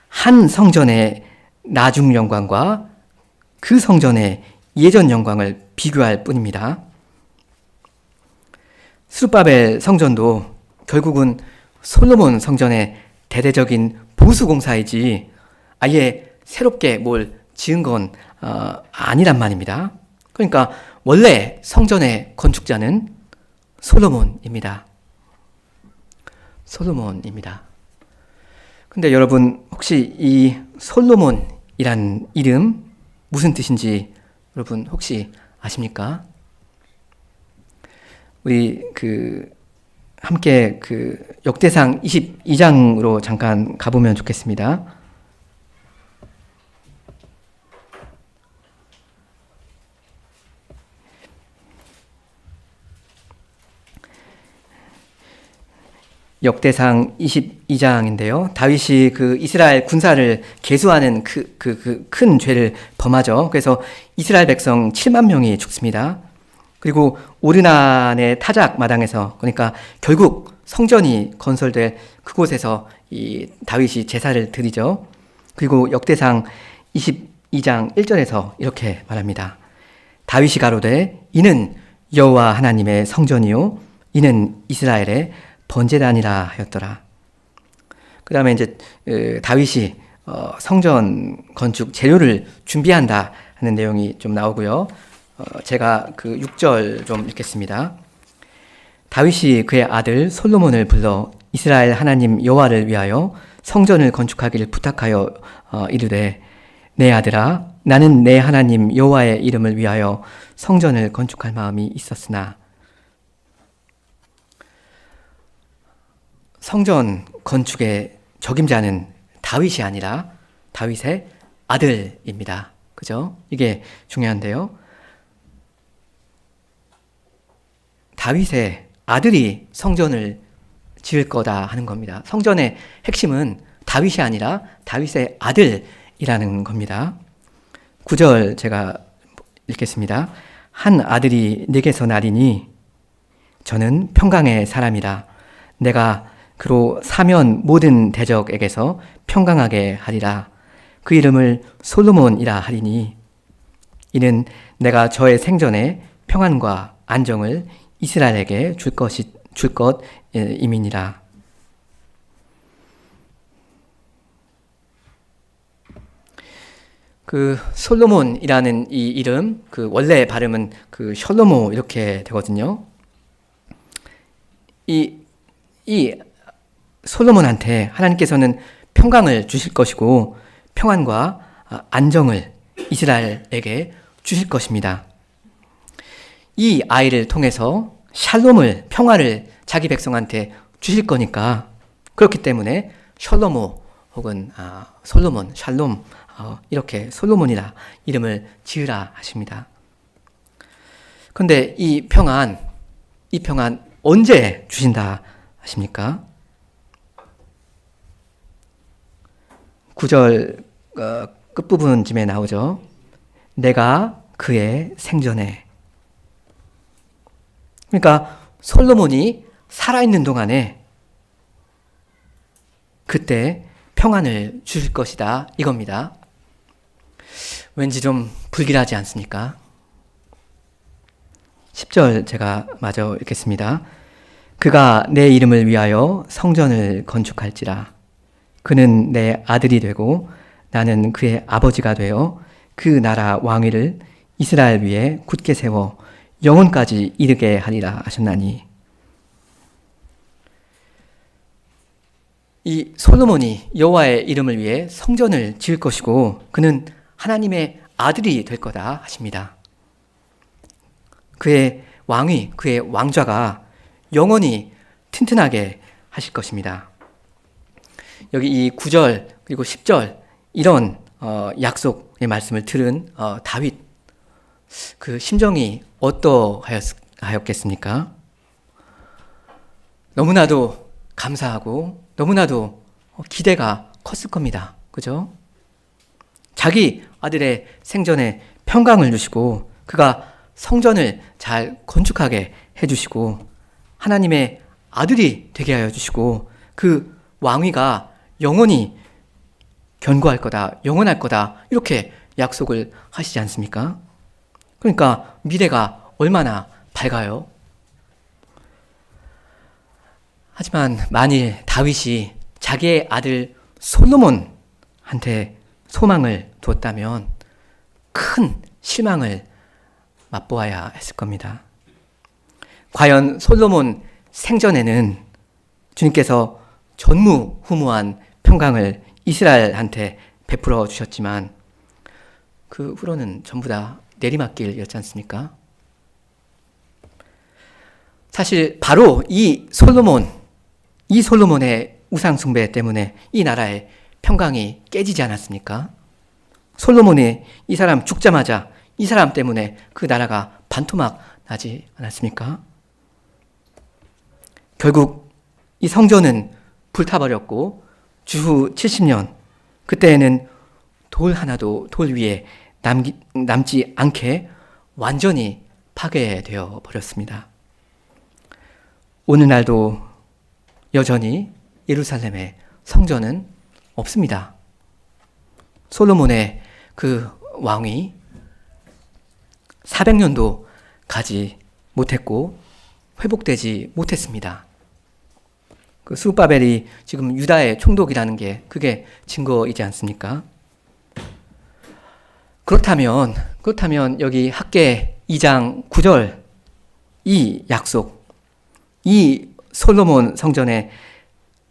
한 성전의 나중 영광과 그 성전의 예전 영광을 비교할 뿐입니다. 스룹바벨 성전도 결국은 솔로몬 성전의 대대적인 보수 공사이지 아예 새롭게 뭘 지은 건 아니란 말입니다. 그러니까 원래 성전의 건축자는 솔로몬입니다. 근데 여러분, 혹시 이 솔로몬이란 이름 무슨 뜻인지 여러분 혹시 아십니까? 우리 함께 역대상 22장으로 잠깐 가보면 좋겠습니다. 역대상 22장인데요. 다윗이 이스라엘 군사를 계수하는 큰 죄를 범하죠. 그래서 이스라엘 백성 7만 명이 죽습니다. 그리고 오르난의 타작 마당에서, 그러니까 결국 성전이 건설될 그곳에서 이 다윗이 제사를 드리죠. 그리고 역대상 22장 1절에서 이렇게 말합니다. 다윗이 가로되 이는 여호와 하나님의 성전이요 이는 이스라엘의 번제단이라 하였더라. 그 다음에 이제 다윗이 성전 건축 재료를 준비한다 하는 내용이 좀 나오고요. 제가 6절 좀 읽겠습니다. 다윗이 그의 아들 솔로몬을 불러 이스라엘 하나님 여호와를 위하여 성전을 건축하기를 부탁하여 이르되, 내 아들아, 나는 내 하나님 여호와의 이름을 위하여 성전을 건축할 마음이 있었으나. 성전 건축의 적임자는 다윗이 아니라 다윗의 아들입니다. 그죠? 이게 중요한데요. 다윗의 아들이 성전을 지을 거다 하는 겁니다. 성전의 핵심은 다윗이 아니라 다윗의 아들이라는 겁니다. 9절 제가 읽겠습니다. 한 아들이 내게서 나리니 저는 평강의 사람이라. 내가 그로 사면 모든 대적에게서 평강하게 하리라. 그 이름을 솔로몬이라 하리니 이는 내가 저의 생전에 평안과 안정을 이스라엘에게 줄 것임이니라. 그 솔로몬이라는 이 이름, 그 원래 발음은 그 셜로모 이렇게 되거든요. 이 솔로몬한테 하나님께서는 평강을 주실 것이고 평안과 안정을 이스라엘에게 주실 것입니다. 이 아이를 통해서 샬롬을, 평화를 자기 백성한테 주실 거니까, 그렇기 때문에 셜로모 혹은 솔로몬, 샬롬, 이렇게 솔로몬이라 이름을 지으라 하십니다. 그런데 이 평안 언제 주신다 하십니까? 9절 끝부분쯤에 나오죠. 내가 그의 생전에. 그러니까 솔로몬이 살아있는 동안에 그때 평안을 주실 것이다 이겁니다. 왠지 좀 불길하지 않습니까? 10절 제가 마저 읽겠습니다. 그가 내 이름을 위하여 성전을 건축할지라. 그는 내 아들이 되고 나는 그의 아버지가 되어 그 나라 왕위를 이스라엘 위에 굳게 세워 영원까지 이르게 하리라 하셨나니. 이 솔로몬이 여호와의 이름을 위해 성전을 지을 것이고 그는 하나님의 아들이 될 거다 하십니다. 그의 왕위, 그의 왕좌가 영원히 튼튼하게 하실 것입니다. 여기 이 9절 그리고 10절 이런 약속의 말씀을 들은 다윗, 그 심정이 어떠하였겠습니까? 너무나도 감사하고 너무나도 기대가 컸을 겁니다. 그죠? 자기 아들의 생전에 평강을 주시고 그가 성전을 잘 건축하게 해주시고 하나님의 아들이 되게 하여 주시고 그 왕위가 영원히 견고할 거다, 영원할 거다 이렇게 약속을 하시지 않습니까? 그러니까 미래가 얼마나 밝아요. 하지만 만일 다윗이 자기의 아들 솔로몬한테 소망을 두었다면 큰 실망을 맛보아야 했을 겁니다. 과연 솔로몬 생전에는 주님께서 전무후무한 평강을 이스라엘한테 베풀어 주셨지만 그 후로는 전부 다 내리막길이었지 않습니까? 사실 바로 이 솔로몬의 우상 숭배 때문에 이 나라의 평강이 깨지지 않았습니까? 솔로몬이 이 사람 죽자마자 이 사람 때문에 그 나라가 반토막 나지 않았습니까? 결국 이 성전은 불타버렸고 주후 70년 그때에는 돌 하나도 돌 위에 남지 않게 완전히 파괴되어 버렸습니다. 오늘날도 여전히 예루살렘에 성전은 없습니다. 솔로몬의 그 왕위 400년도 가지 못했고 회복되지 못했습니다. 그 스룹바벨이 지금 유다의 총독이라는 게 그게 증거이지 않습니까? 그렇다면 여기 학개 2장 9절 이 약속, 이 솔로몬 성전의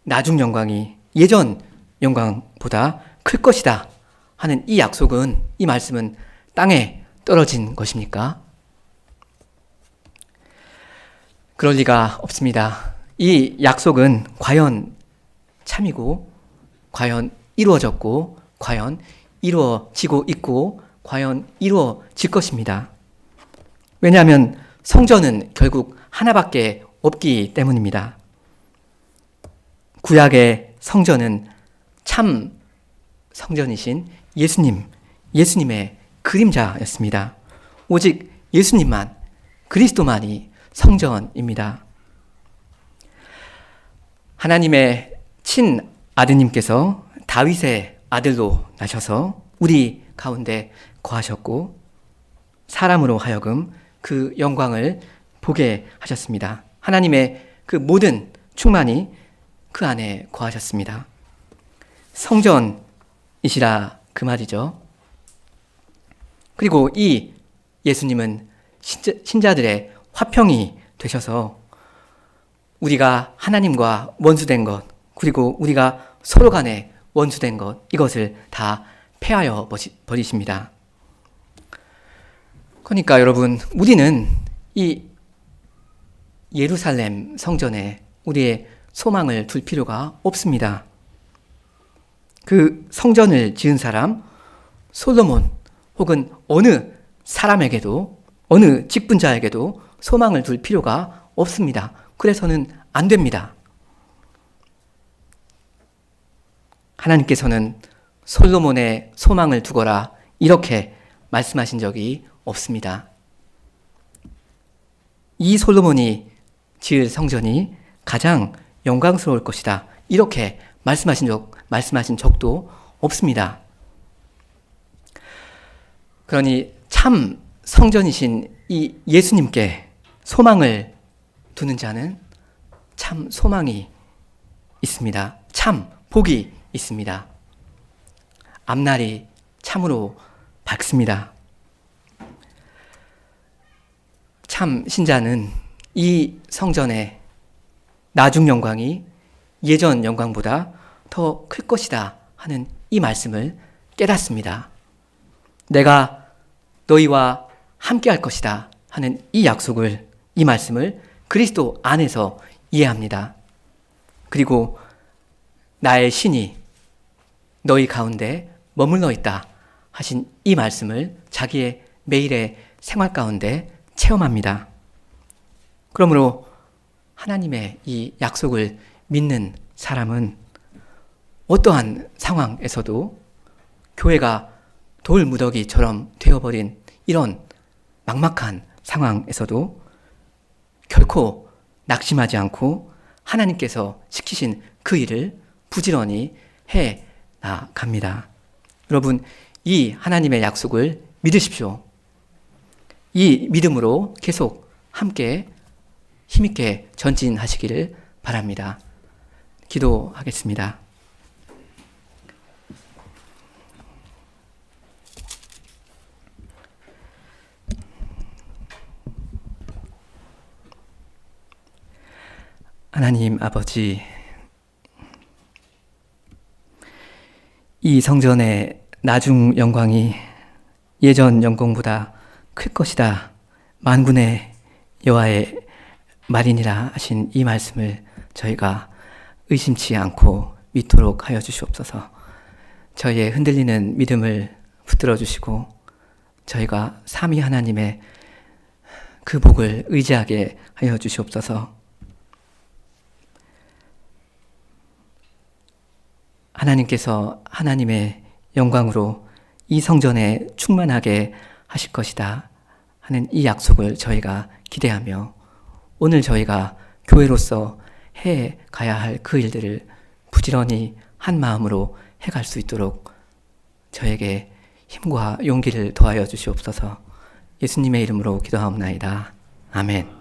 나중 영광이 예전 영광보다 클 것이다 하는 이 약속은, 이 말씀은 땅에 떨어진 것입니까? 그럴 리가 없습니다. 이 약속은 과연 참이고 과연 이루어졌고 과연 이루어지고 있고 과연 이루어질 것입니다. 왜냐하면 성전은 결국 하나밖에 없기 때문입니다. 구약의 성전은 참 성전이신 예수님의 그림자였습니다. 오직 예수님만, 그리스도만이 성전입니다. 하나님의 친아드님께서 다윗의 아들로 나셔서 우리 가운데 거하셨고 사람으로 하여금 그 영광을 보게 하셨습니다. 하나님의 그 모든 충만이 그 안에 거하셨습니다. 성전이시라 그 말이죠. 그리고 이 예수님은 신자들의 화평이 되셔서 우리가 하나님과 원수된 것, 그리고 우리가 서로 간에 원수된 것, 이것을 다 폐하여 버리십니다. 그러니까 여러분, 우리는 이 예루살렘 성전에 우리의 소망을 둘 필요가 없습니다. 그 성전을 지은 사람, 솔로몬, 혹은 어느 사람에게도, 어느 직분자에게도 소망을 둘 필요가 없습니다. 그래서는 안 됩니다. 하나님께서는 솔로몬의 소망을 두거라 이렇게 말씀하신 적이 없습니다. 이 솔로몬이 지을 성전이 가장 영광스러울 것이다 이렇게 말씀하신 적도 없습니다. 그러니 참 성전이신 이 예수님께 소망을 두는 자는 참 소망이 있습니다. 참 복이 있습니다. 앞날이 참으로 밝습니다. 참 신자는 이 성전의 나중 영광이 예전 영광보다 더 클 것이다 하는 이 말씀을 깨닫습니다. 내가 너희와 함께 할 것이다 하는 이 약속을, 이 말씀을 그리스도 안에서 이해합니다. 그리고 나의 신이 너희 가운데 머물러 있다 하신 이 말씀을 자기의 매일의 생활 가운데 체험합니다. 그러므로 하나님의 이 약속을 믿는 사람은 어떠한 상황에서도 교회가 돌무더기처럼 되어버린 이런 막막한 상황에서도 결코 낙심하지 않고 하나님께서 시키신 그 일을 부지런히 해 나갑니다. 여러분, 이 하나님의 약속을 믿으십시오. 이 믿음으로 계속 함께 힘있게 전진하시기를 바랍니다. 기도하겠습니다. 하나님 아버지, 이 성전의 나중 영광이 예전 영광보다 클 것이다. 만군의 여호와의 말이니라 하신 이 말씀을 저희가 의심치 않고 믿도록 하여 주시옵소서. 저희의 흔들리는 믿음을 붙들어 주시고 저희가 삼위 하나님의 그 복을 의지하게 하여 주시옵소서. 하나님께서 하나님의 영광으로 이 성전에 충만하게 하실 것이다 하는 이 약속을 저희가 기대하며 오늘 저희가 교회로서 해 가야 할 그 일들을 부지런히 한 마음으로 해갈 수 있도록 저에게 힘과 용기를 더하여 주시옵소서. 예수님의 이름으로 기도하옵나이다. 아멘.